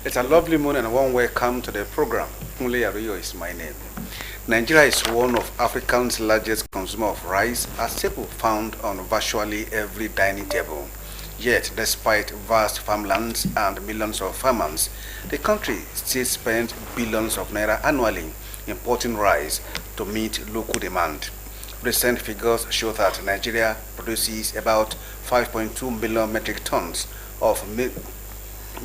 It's a lovely morning and warm welcome to the program. Kunle Aruyo is my name. Nigeria is one of Africa's largest consumer of rice, a staple found on virtually every dining table. Yet, despite vast farmlands and millions of farmers, the country still spends billions of naira annually importing rice to meet local demand. Recent figures show that Nigeria produces about 5.2 million metric tons of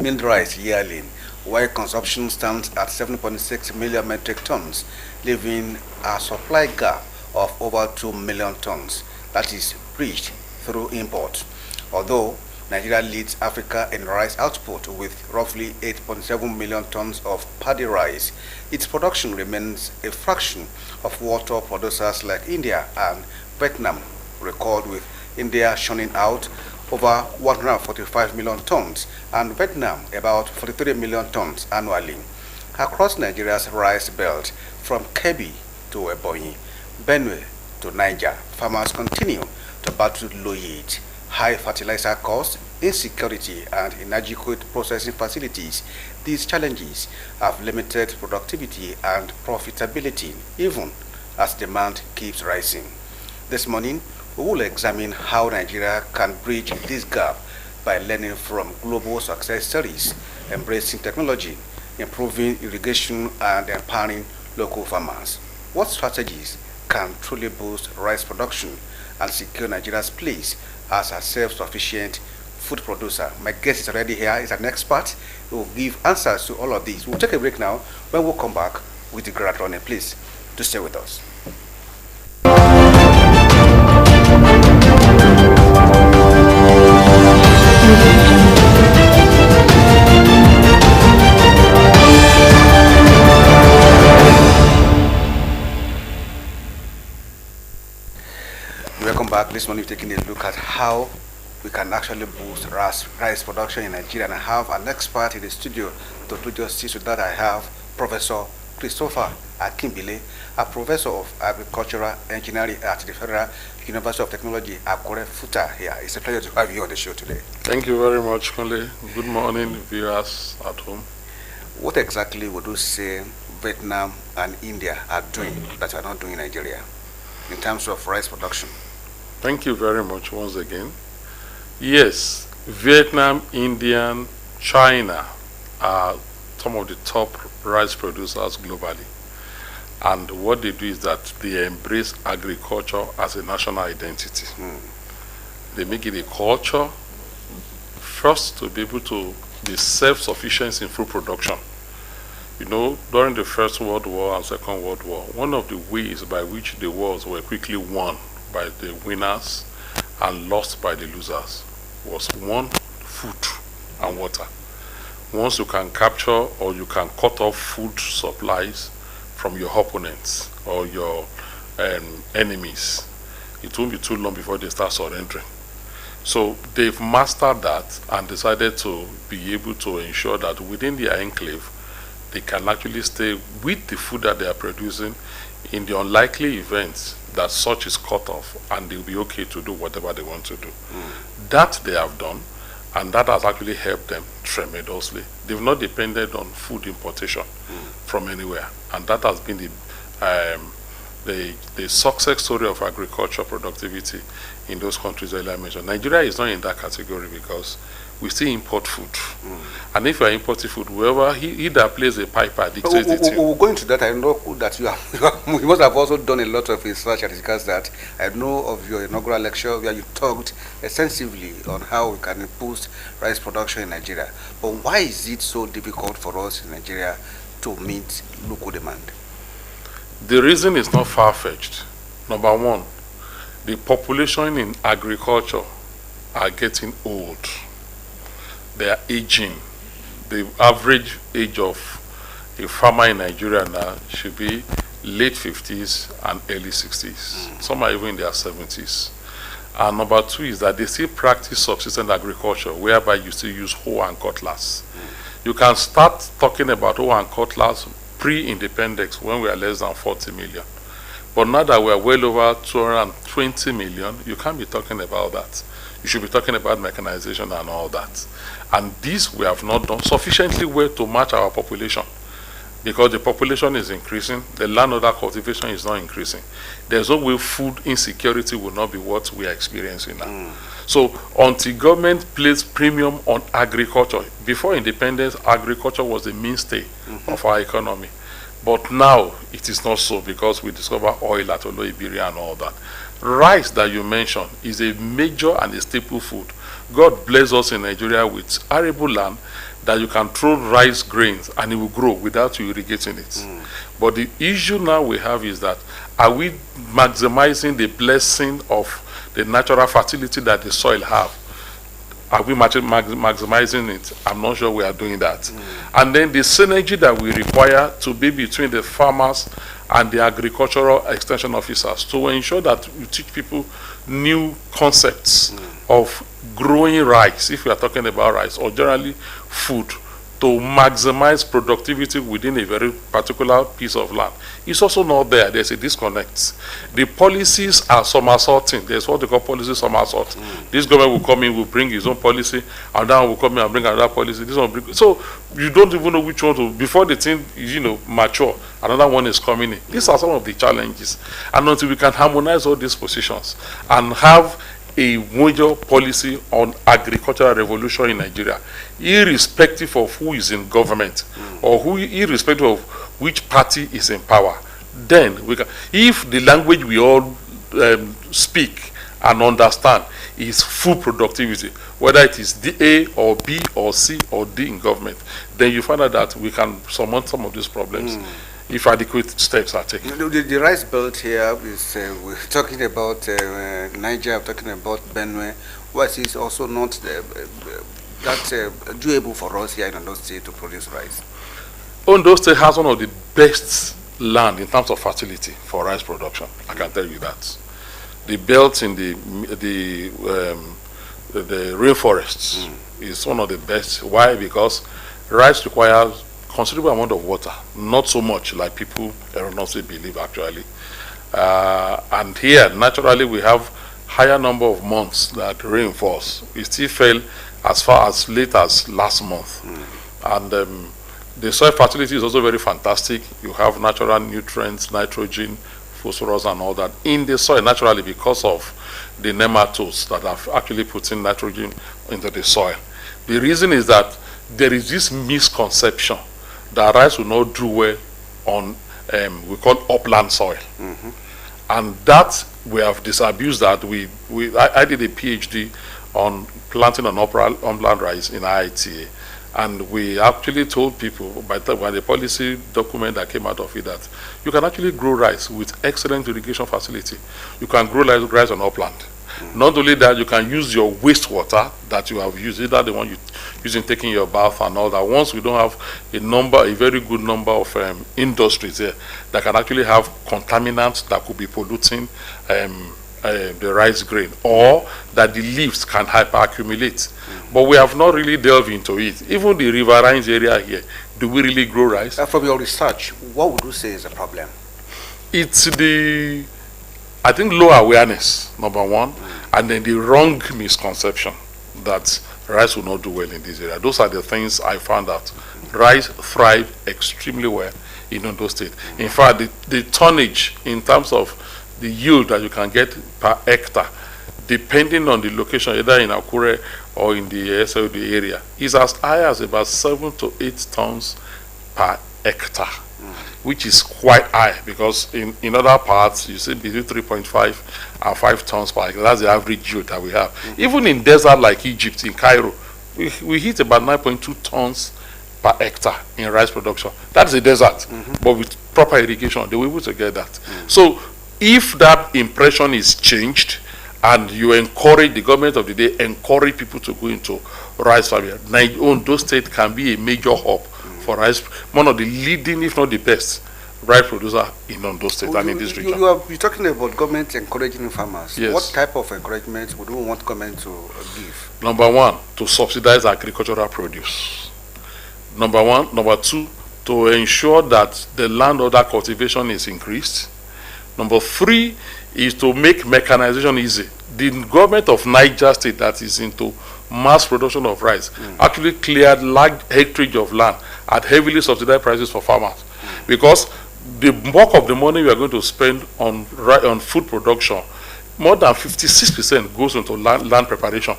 milled rice yearly, while consumption stands at 7.6 million metric tons, leaving a supply gap of over 2 million tons that is bridged through import. Although Nigeria leads Africa in rice output with roughly 8.7 million tons of paddy rice, its production remains a fraction of what top producers like India and Vietnam record, with India churning out over 145 million tons and Vietnam about 43 million tons annually. Across Nigeria's rice belt, from Kebbi to Ebonyi, Benue to Niger, farmers continue to battle low yield, high fertilizer costs, insecurity, and inadequate processing facilities. These challenges have limited productivity and profitability, even as demand keeps rising. This morning, we will examine how Nigeria can bridge this gap by learning from global success stories, embracing technology, improving irrigation, and empowering local farmers. What strategies can truly boost rice production and secure Nigeria's place as a self-sufficient food producer? My guest is already here. He's an expert who will give answers to all of these. We'll take a break now. When we'll come back with the grand running, please to stay with us. Welcome back. This morning we're taking a look at how we can actually boost rice production in Nigeria, and I have an expert in the studio to do justice to that. I have Professor Christopher Akimbile, a professor of agricultural engineering at the Federal University of Technology, Akure Futa here. It's a pleasure to have you on the show today. Thank you very much, Kunle. Good morning, viewers at home. What exactly would you say Vietnam and India are doing that are not doing in Nigeria in terms of rice production? Thank you very much once again. Yes, Vietnam, India, China are some of the top rice producers globally. And what they do is that they embrace agriculture as a national identity. They make it a culture, first, to be able to be self-sufficient in food production. You know, during the First World War and Second World War, one of the ways by which the wars were quickly won by the winners and lost by the losers was one, food and water. Once you can capture or you can cut off food supplies from your opponents or your enemies, it won't be too long before they start surrendering. So they've mastered that and decided to be able to ensure that within their enclave they can actually stay with the food that they are producing in the unlikely events that such is cut off, and they'll be okay to do whatever they want to do. That they have done, and that has actually helped them tremendously. They've not depended on food importation from anywhere, and that has been the success story of agriculture productivity in those countries earlier I mentioned. Nigeria is not in that category because we still import food. And if you are importing food, whoever he that plays a piper dictates it to you. We'll go into that. I know that you must have also done a lot of research and discuss that. I know of your inaugural lecture where you talked extensively on how we can boost rice production in Nigeria. But why is it so difficult for us in Nigeria to meet local demand? The reason is not far-fetched. Number one, the population in agriculture are getting old. They are aging. The average age of a farmer in Nigeria now should be late 50s and early 60s. Some are even in their 70s. And number two is that they still practice subsistence agriculture, whereby you still use hoe and cutlass. You can start talking about hoe and cutlass pre-independence when we are less than 40 million. But now that we are well over 220 million, you can't be talking about that. you should be talking about mechanization and all that. And this we have not done sufficiently well to match our population. Because the population is increasing, the landholder cultivation is not increasing. There's no way food insecurity will not be what we are experiencing now. So until government placed premium on agriculture, before independence, agriculture was the mainstay of our economy. But now it is not so, because we discover oil at Oloibiri and all that. Rice that you mentioned is a major and a staple food. God bless us in Nigeria with arable land that you can throw rice grains and it will grow without you irrigating it. But the issue now we have is that, are we maximizing the blessing of the natural fertility that the soil have? Are we maximizing it? I'm not sure we are doing that. And then the synergy that we require to be between the farmers and the agricultural extension officers to ensure that we teach people new concepts of growing rice, if we are talking about rice, or generally food, to maximize productivity within a very particular piece of land. It's also not there. There's a disconnect. The policies are somersaulting. There's what they call policy somersault. This government will come in, will bring his own policy, and then will come in and bring another policy. This one bring, so you don't even know which one to, before the thing, mature, another one is coming in. These are some of the challenges. And until we can harmonize all these positions and have a major policy on agricultural revolution in Nigeria, irrespective of who is in government or irrespective of which party is in power, then we can. If the language we all speak and understand is full productivity, whether it is the A or B or C or D in government, then you find out that we can surmount some of these problems. If adequate steps are taken. The rice belt here is, we're talking about Niger, we're talking about Benue, what is also not doable for us here in Ondo State to produce rice. Ondo State has one of the best land in terms of fertility for rice production. I can tell you that. The belt in the rainforests is one of the best. Why? Because rice requires considerable amount of water, not so much like people erroneously believe actually. And here, naturally, we have higher number of months that rain falls. It still fell as far as late as last month. And the soil fertility is also very fantastic. You have natural nutrients, nitrogen, phosphorus and all that in the soil naturally because of the nematodes that have actually put in nitrogen into the soil. The reason is that there is this misconception that rice will not do well on we call upland soil, and that we have disabused that. I did a PhD on planting on upland rice in IITA, and we actually told people by the policy document that came out of it that you can actually grow rice with excellent irrigation facility. You can grow rice on upland. Not only that, you can use your wastewater that you have used, either the one you using taking your bath and all that. Once we don't have a very good number of industries here that can actually have contaminants that could be polluting the rice grain, or that the leaves can hyperaccumulate. But we have not really delved into it. Even the riverine area here, do we really grow rice? From your research, what would you say is the problem? It's I think low awareness, number one, and then the wrong misconception that rice will not do well in this area. Those are the things I found out. Rice thrive extremely well in Ondo State. In fact, the tonnage in terms of the yield that you can get per hectare, depending on the location, either in Akure or in the SLD area, is as high as about 7 to 8 tons per hectare. Which is quite high, because in other parts you see between 3.5 and 5 tons per acre. That's the average yield that we have. Even in desert like Egypt, in Cairo, we hit about 9.2 tons per hectare in rice production. That's a desert, but with proper irrigation, they were able to get that. So if that impression is changed and you encourage, the government of the day encourage people to go into rice farming, Ondo State can be a major hub for rice, one of the leading, if not the best, rice producer in Ondo State and in this region. You're talking about government encouraging farmers. Yes. What type of encouragement would we want government to give? Number one, to subsidize agricultural produce. Number one. Number two, to ensure that the landholder cultivation is increased. Number three is to make mechanization easy. the government of Niger State, that is into mass production of rice, actually cleared large hectareage of land at heavily subsidized prices for farmers, because the bulk of the money we are going to spend on food production, more than 56% goes into land preparation.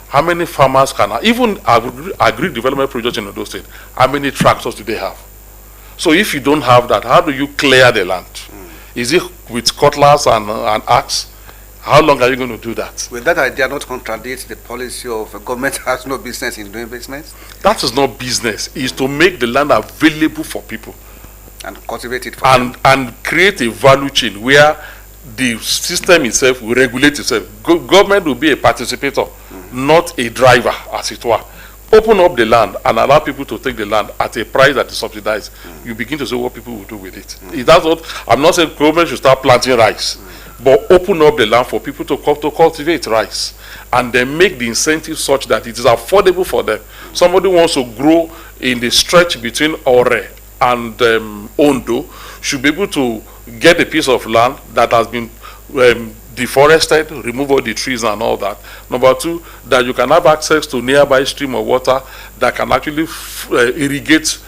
How many farmers can, even agri development projects in Ondo State, how many tractors do they have? So if you don't have that, how do you clear the land? Is it with cutlass and axe? How long are you going to do that? Will that idea not contradict the policy of government has no business in doing business? That is not business. It's to make the land available for people. And cultivate it for them. And create a value chain where the system itself will regulate itself. Government will be a participator, not a driver, as it were. Open up the land and allow people to take the land at a price that is subsidized. You begin to see what people will do with it. That's what I'm not saying government should start planting rice, but open up the land for people to cultivate rice, and then make the incentive such that it is affordable for them. Somebody wants to grow in the stretch between Ore and Ondo should be able to get a piece of land that has been deforested, remove all the trees and all that. Number two, that you can have access to nearby stream of water that can actually irrigate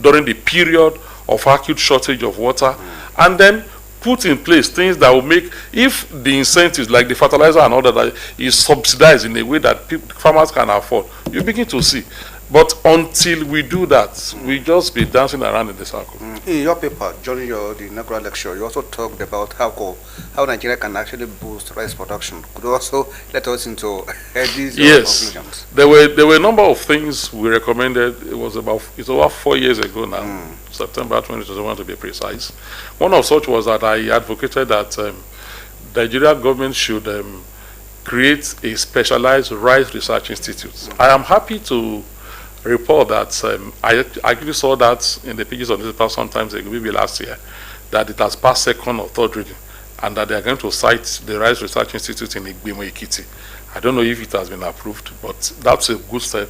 during the period of acute shortage of water, and then put in place things that will make, if the incentives like the fertilizer and all that is subsidized in a way that farmers can afford, you begin to see. But until we do that, we just be dancing around in the circle. In your paper, during the inaugural lecture, you also talked about how Nigeria can actually boost rice production. Could you also let us into these conclusions? There were a number of things we recommended. It's over 4 years ago now, September 2021 to be precise. One of such was that I advocated that the Nigeria government should create a specialized rice research institute. I am happy to report that I actually saw that in the pages of the paper sometimes ago, maybe last year, that it has passed second or third reading, and that they are going to cite the Rice Research Institute in Igbimo Ekiti. I don't know if it has been approved, but that's a good step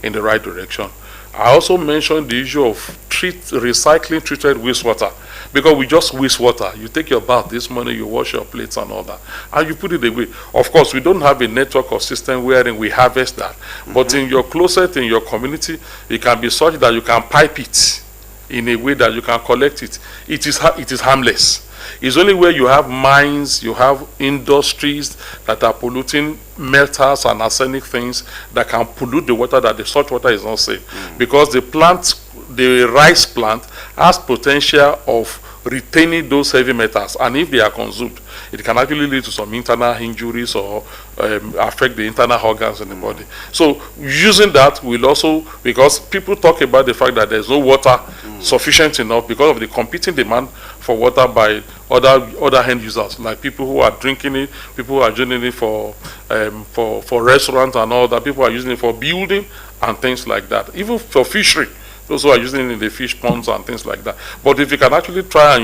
in the right direction. I also mentioned the issue of recycling treated wastewater, because we just waste water. You take your bath this morning, you wash your plates and all that, and you put it away. Of course, we don't have a network or system wherein we harvest that, but in your closet, in your community, it can be such that you can pipe it in a way that you can collect it. It is harmless. It's only where you have mines, you have industries that are polluting metals and arsenic things that can pollute the water, that the salt water is not safe. Because the rice plant has potential of retaining those heavy metals, and if they are consumed, it can actually lead to some internal injuries or affect the internal organs in the body. So using that will also, because people talk about the fact that there's no water sufficient enough because of the competing demand for water by other end users, like people who are drinking it, people who are using it for restaurants and all that, people are using it for building and things like that, even for fishery. Those who are using it in the fish ponds and things like that. But if you can actually try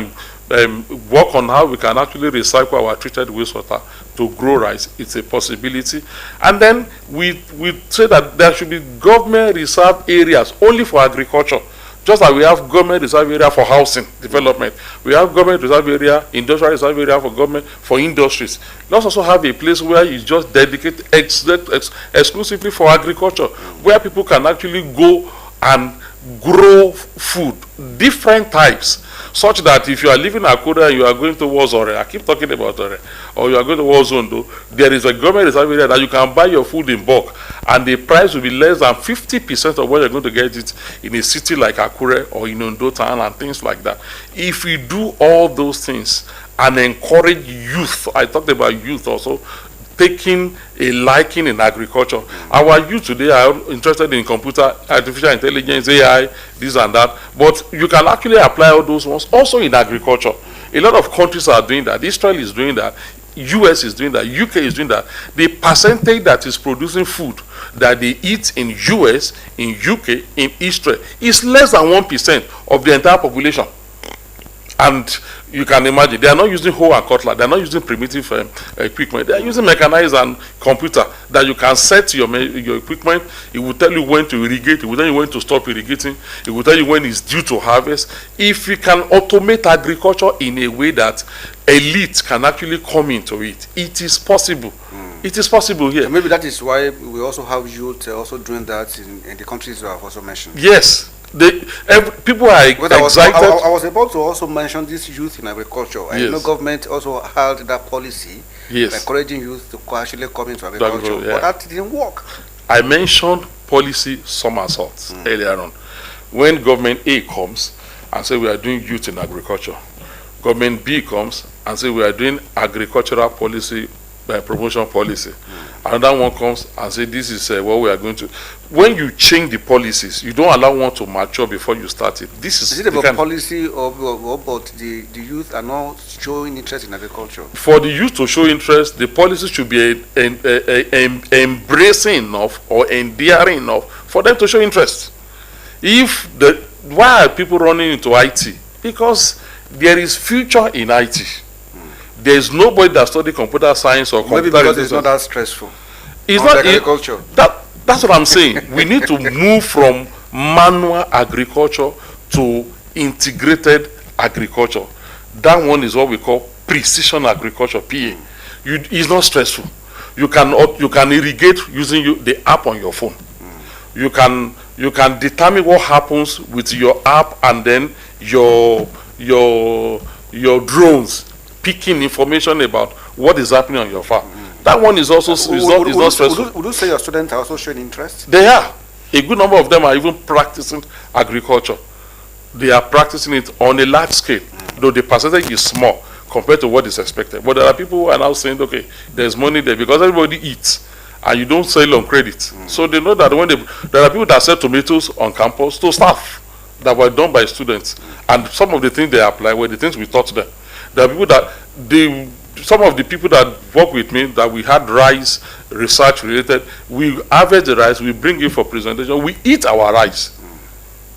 and work on how we can actually recycle our treated wastewater to grow rice, it's a possibility. And then we say that there should be government reserve areas only for agriculture. Just like we have government reserve area for housing development, we have government reserve area, industrial reserve area for government, for industries. Let's also have a place where you just dedicate exclusively for agriculture, where people can actually go and grow food, different types, such that if you are living in Akura and you are going towards Ore, I keep talking about Ore, or you are going towards Ondo, there is a government reserve area that you can buy your food in bulk, and the price will be less than 50% of what you're going to get it in a city like Akure or in Ondo town and things like that. If we do all those things and encourage youth, I talked about youth also, taking a liking in agriculture. Our youth today are interested in computer, artificial intelligence, AI, this and that, but you can actually apply all those ones also in agriculture. A lot of countries are doing that. Israel is doing that. US is doing that. UK is doing that. The percentage that is producing food that they eat in US, in UK, in Israel is less than 1% of the entire population. And you can imagine, they are not using hoe and cutlass, they are not using primitive equipment, they are using mechanized and computer that you can set your equipment. It will tell you when to irrigate, it will tell you when to stop irrigating, it will tell you when it's due to harvest. If you can automate agriculture in a way that elite can actually come into it. It is possible. It is possible here. So maybe that is why we also have youth also doing that in the countries you have also mentioned. Yes, people are excited. I was about to also mention this youth in agriculture. Yes. I know government also held that policy, Yes, encouraging youth to actually come into agriculture, yeah. but that didn't work. I mentioned policy somersaults earlier on. When government A comes and say we are doing youth in agriculture, government B comes and say we are doing agricultural policy promotion policy. Another one comes and say this is what we are going to. When you change the policies, you don't allow one to mature before you start it. This is it about policy or about the youth are not showing interest in agriculture? For the youth to show interest, the policy should be embracing enough or endearing enough for them to show interest. Why are people running into IT? Because there is future in IT. There is nobody that study computer science or computer. Maybe because it's not that stressful. It's not agriculture. That's what I'm saying. We need to move from manual agriculture to integrated agriculture. That one is what we call precision agriculture (PA). It's not stressful. You can irrigate using the app on your phone. You can determine what happens with your app and then your drones picking information about what is happening on your farm. That one is also not stressful. Would you say your students are also showing interest? They are. A good number of them are even practicing agriculture. They are practicing it on a large scale, though the percentage is small compared to what is expected. But there are people who are now saying, okay, there's money there because everybody eats and you don't sell on credit. So they know that there are people that sell tomatoes on campus to staff that were done by students. And some of the things they apply were the things we taught them. There are people that some of the people that work with me that we had rice research related, we harvest the rice, we bring it for presentation, we eat our rice.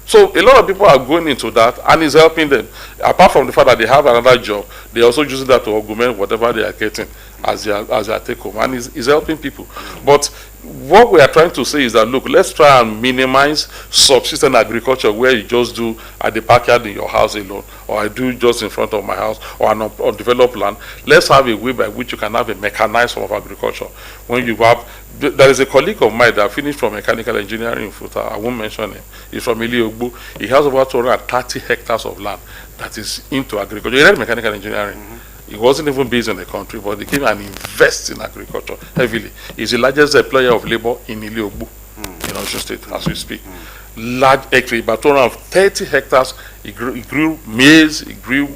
So a lot of people are going into that and it's helping them. Apart from the fact that they have another job, they also use that to augment whatever they are getting as their take home, and it's helping people. But what we are trying to say is that, look, let's try and minimize subsistence agriculture where you just do at the backyard in your house alone, or I do just in front of my house, or on undeveloped land. Let's have a way by which you can have a mechanized form of agriculture. When you have, there is a colleague of mine that finished from mechanical engineering in Futa, I won't mention him. He's from Iliogbu. He has over 230 hectares of land that is into agriculture. He read mechanical engineering. He wasn't even based in the country, but he came and invested in agriculture heavily. He's the largest employer of labor in Iliogbu, in Osrc State, as we speak. Large hectare, about 230 hectares. He grew maize, he grew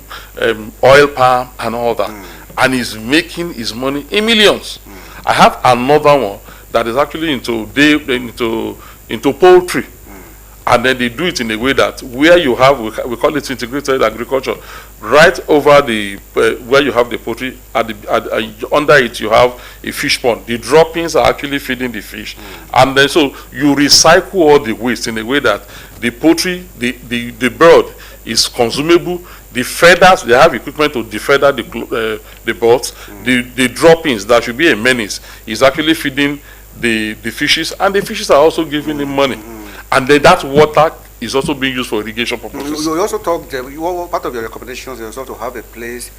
oil palm, and all that. And he's making his money in millions. I have another one that is actually into poultry. And then they do it in a way that where you have, we call it integrated agriculture, right over the where you have the poultry, under it you have a fish pond. The droppings are actually feeding the fish, and then so you recycle all the waste in a way that the poultry, the bird is consumable. The feathers, they have equipment to defeather the birds. The droppings that should be a menace is actually feeding the fishes, and the fishes are also giving them money. And then that water is also being used for irrigation purposes. You also talked, part of your recommendations is also to have a place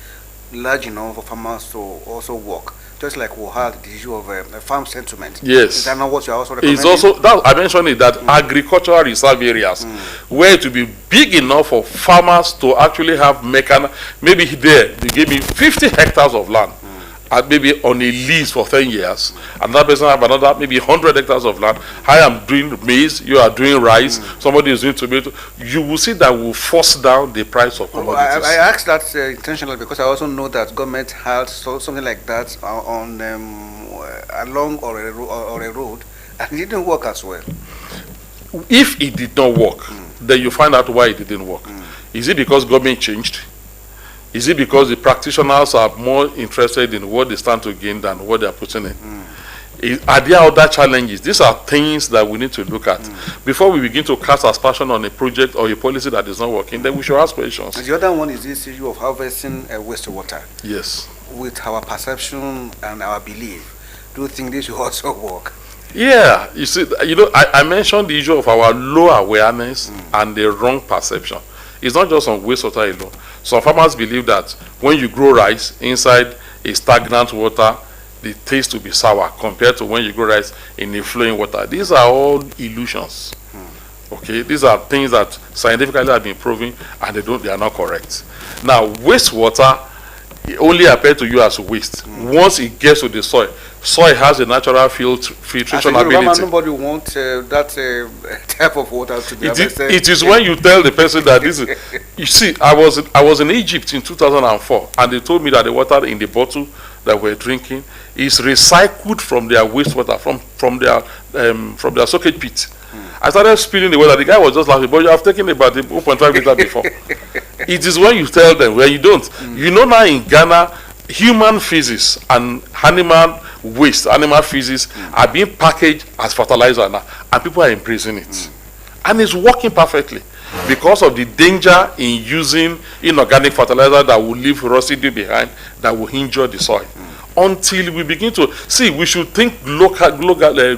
large enough for farmers to also work. Just like we had the issue of a farm settlement. Yes. Is that not what you are also recommending? It's also, I mentioned it, that agricultural reserve areas, where it will be big enough for farmers to actually have maybe there, they gave me 50 hectares of land. Maybe on a lease for 10 years, another person have another maybe 100 hectares of land. I am doing maize, you are doing rice, somebody is doing tomato. You will see that will force down the price of commodities. I asked that intentionally because I also know that government had something like that on along or a road, and it didn't work as well. If it did not work, then you find out why it didn't work. Is it because government changed? Is it because the practitioners are more interested in what they stand to gain than what they are putting in? Are there other challenges? These are things that we need to look at. Before we begin to cast aspersion on a project or a policy that is not working, then we should ask questions. And the other one is this issue of harvesting wastewater. Yes. With our perception and our belief, do you think this will also work? Yeah. You see, I mentioned the issue of our low awareness and the wrong perception. It's not just on wastewater alone. Some farmers believe that when you grow rice inside a stagnant water, the taste will be sour compared to when you grow rice in a flowing water. These are all illusions. Okay, these are things that scientifically have been proven, and they are not correct. Now, wastewater only appears to you as waste. Once it gets to the soil has a natural filtration ability. Nobody wants that type of water to be harvested. It is when you tell the person that this is. You see, I was in Egypt in 2004, and they told me that the water in the bottle that we're drinking is recycled from their wastewater, from their socket pit. I started spilling the water. The guy was just laughing, but you have taken about 1.5 liter before. It is when you tell them, when you don't. You know, now in Ghana, human feces and animal waste, animal feces are being packaged as fertilizer now, and people are embracing it. And it's working perfectly because of the danger in using inorganic fertilizer that will leave residue behind, that will injure the soil. Until we begin to see, we should think globally,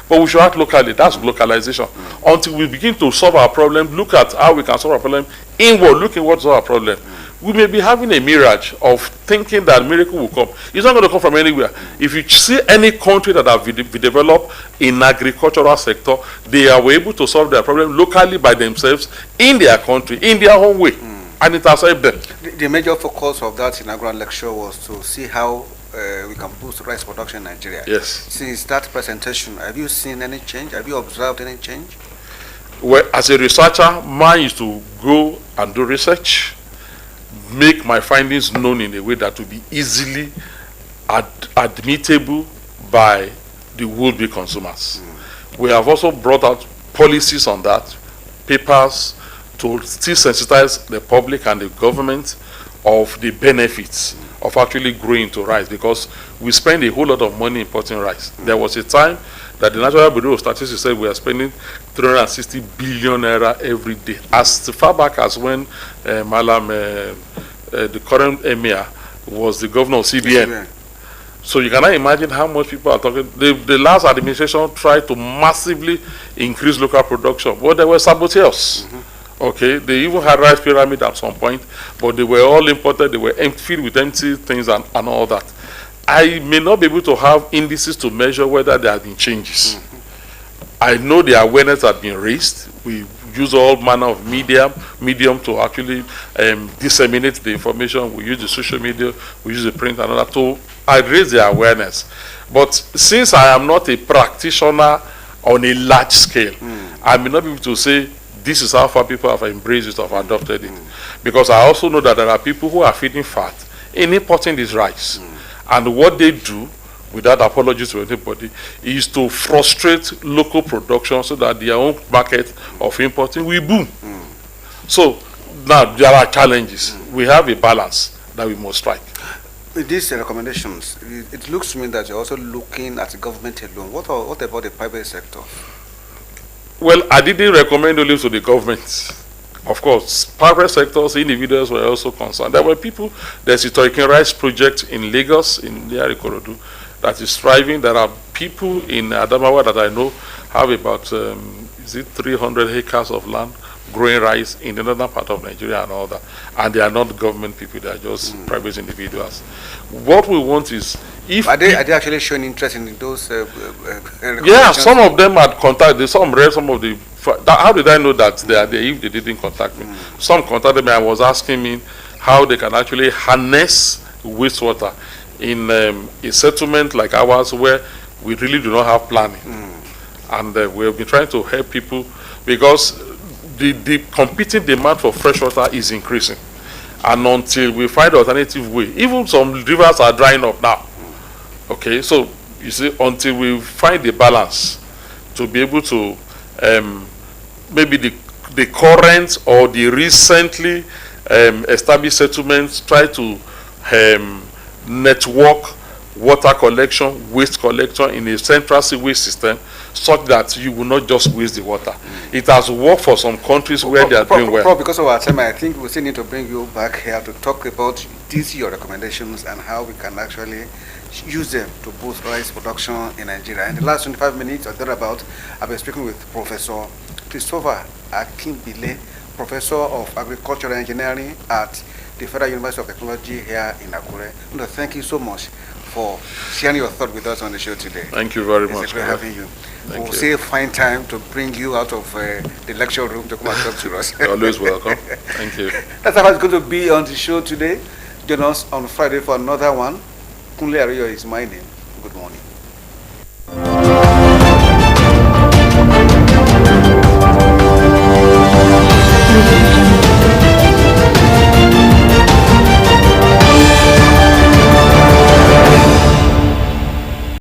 but we should act locally. That's localization. Until we begin to solve our problem, look at how we can solve our problem inward, look at what's our problem. We may be having a mirage of thinking that miracle will come. It's not going to come from anywhere. If you see any country that have been developed in agricultural sector, they are able to solve their problem locally by themselves in their country, in their own way. And it has helped them. The major focus of that inaugural lecture was to see how we can boost rice production in Nigeria. Yes. Since that presentation, have you seen any change? Have you observed any change? Well, as a researcher, mine is to go and do research, make my findings known in a way that will be easily admittable by the would-be consumers. We have also brought out policies on that, papers, to still sensitize the public and the government of the benefits of actually growing to rice, because we spend a whole lot of money importing rice. There was a time that the National Bureau of Statistics said we are spending 360 billion naira every day. As far back as when the current emir was the governor of CBN. So you cannot imagine how much people are talking. The last administration tried to massively increase local production, but there were saboteurs. Okay, they even had rice pyramid at some point, but they were all imported. They were filled with empty things and all that. I may not be able to have indices to measure whether there have been changes. I know the awareness has been raised. We use all manner of medium to actually disseminate the information. We use the social media, we use the print and all that to raise the awareness. But since I am not a practitioner on a large scale, I may not be able to say this is how far people have embraced it or have adopted it. Because I also know that there are people who are feeding fat in importing this rice. And what they do, without apologies to anybody, is to frustrate local production so that their own market of importing will boom. So now there are challenges. We have a balance that we must strike. With these recommendations, it looks to me that you're also looking at the government alone. What about the private sector? Well, I didn't recommend only to the government. Of course, private sectors, individuals were also concerned. There were people, there's a Toikin Rice project in Lagos, in near Ikorodu, that is thriving. There are people in Adamawa that I know have about, 300 acres of land growing rice in the northern part of Nigeria and all that. And they are not government people, they are just private individuals. What we want is, if are they actually showing interest in those? Yeah, some of them had contacted. Some read some of the. How did I know that they are there if they didn't contact me? Some contacted me and was asking me how they can actually harness wastewater in a settlement like ours where we really do not have planning. And we have been trying to help people because the competing demand for fresh water is increasing. And until we find an alternative way, even some rivers are drying up now. Okay, so you see, until we find the balance to be able to maybe the current or the recently established settlements try to network water collection, waste collection in a central sewage system such that you will not just waste the water. It has worked for some countries where they are doing well. Because of our time, I think we still need to bring you back here to talk about these your recommendations and how we can actually use them to boost rice production in Nigeria. In the last 25 minutes or thereabout, I've been speaking with Professor Christopher Akimbile, Professor of Agricultural Engineering at the Federal University of Technology here in Akure. I want to thank you so much for sharing your thought with us on the show today. Thank you very It's much. a great having you. Thank We'll you. say find time to bring you out of the lecture room to come and talk to us. You're always welcome. Thank you. That's how it's going to be on the show today. Join us on Friday for another one. Kunle Ariyo is my name.